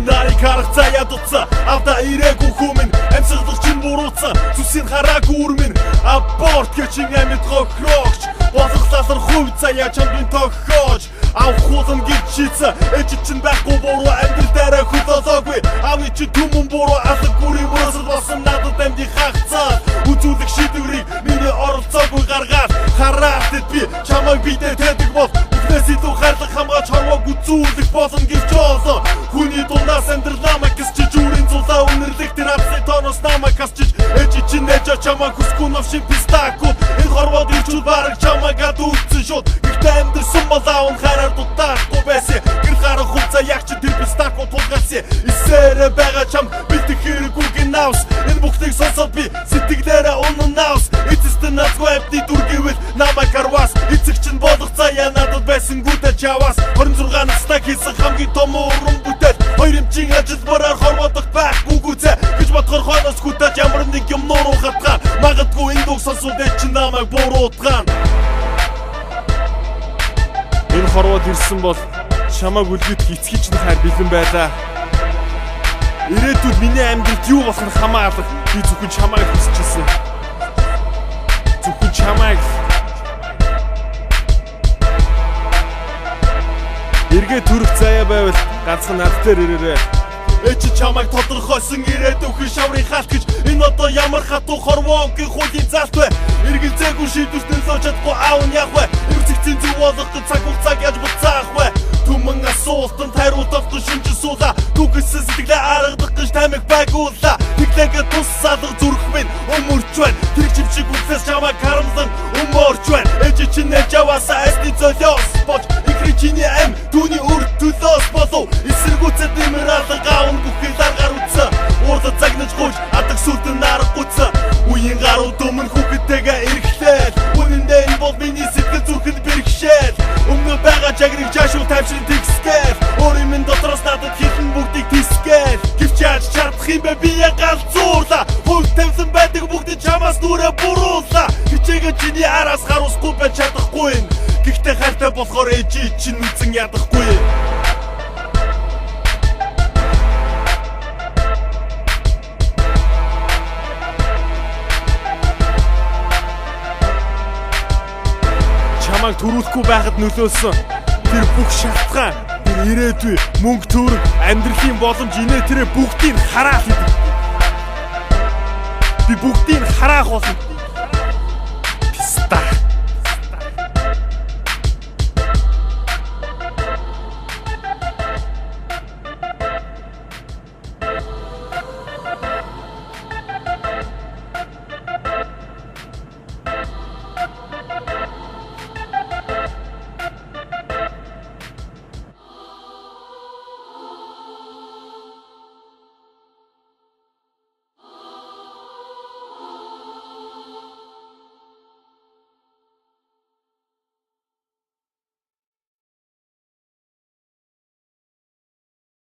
Нарыг харах цаяа дуцсан авда ирээгүй хүмүн амьсгалах чинь буруутсан зүсийн хараагүй үрмэн аборт гэчин амьд гохрогч босглалар хувь цаяа чамдын тохиож авах хулан гэж шийдсэн ээж чинь байхгүй буруу амьдрал дээр хөдөлгөөгүй ави чи түмэн буруу алга гүрийн мөрөс болсон надад амьдыг хагцаад үзүүлэх шийдвэрийг миний оролцоогүй гаргаад хараад би чамайг бидээ тэдэг бол бүхнээс илүү харлах хамгаалж хорвоог үзүүлэх болно гэж олоо хүний дундаас амьдрал намайг гэсч жүрийн зулаа үнэрлэх тэр апсай тоноос намайг хасчиж ээж чинь нэж чамайг хүсгүй навшин пистакууд энэ хорвоод ирчүүл бараг чамайг адуулсан шууд ихтэй амьдрсан бол аавн хараар дутаахгүй байсан гэр гарах хуцаа яг чи тэр пистакууд тулгаасан эсээрээ байгаа чам бэлдэх хэрэггүй гинавс энэ бүхнийг сонсоод би сэтгэлээрээ унанавс эцэстэн назгүй амтны дүр гэвэл намайг харвас эцэг чинь болох цаяа надад байсан гүдэ чавас 26 настай хийсэн хамгийн том уран бүтээл хоёр эмчийн ажил бараар хорвоодох байхгүй гүцээ гэж бодохоор хойноос хүтэж ямар нэг юм нуруу хатгаа магадгүй энэ дуу сонсоод чинь намайг буруутгаан энэ хорвоод ирсэн бол чамайг үлгэх эцгийн чинь хайр бэлэн байлаа ирээдүйд миний амьдралд юу болох нь хамаарлах би зөвхөн чамайг хүсчихсэн зөвхөн чамайг эргээ төрөх заяа байвал ганцхан над дээр ирээрээ ээж чамайг тодорхойсон ирээдүйн шаврын хаалт гэж энэ одоо ямар хатуу хорвоогийн хуулийн залт вэ эргэлзээгүй шийдвэртэн сууж чадахгүй аав нь яах вэ эрцэгцэн зүг болох гэж цаг хугацааг яаж буцаах вэ түмэн асуултанд хариулт авах шинж суулаа түгэсэн сэтгэлээ аргадах гэж тамиг байгууллаа тэглээгээ тус салах зүрх минь өмөрч байна тэр чимчиг үхсээс чамайг харамлан өмөрч байна ээж чинь нэж аваасаа эсний золиос бож ихри чиний ам түүний үр төлөөс болов эсэргүүцэд нэмэр алга гаун бүхий даргаар үтсэн урд цагнаж гуйж адаг сүлдэн нарахгүйцэн үеийн гаруу дөмөн хүүхэдтэйгээ эргэлээл үнэндээ энэ бол миний сэтгэл зүрхэнд бэрхшээл өмнө байгаа жагрыг жаашгүй тайвшрын тэгсгээл өөрийн минь дотроос надад хэлэн бүгдийг тисгээл гэвч яаж чадах юм бэ би галзуурлаа хөлт тавьсан байдаг бүгдийг чамаас нүрэ буруулаа хичээгээ чиний араас харуулахгүй байж чадахгүй юм гэхдээ хайртай болохоор ээж чинь үсэн ядахгүй чамайг төрүүлэхгүй байхад нөлөөлсөн тэр бүх шалтгаан тэр ирээдүй мөнгө төгрөг амьдралын боломж инээ тэрэ бүгдийг хараах гэдэг би бүгдийг хараах болно писта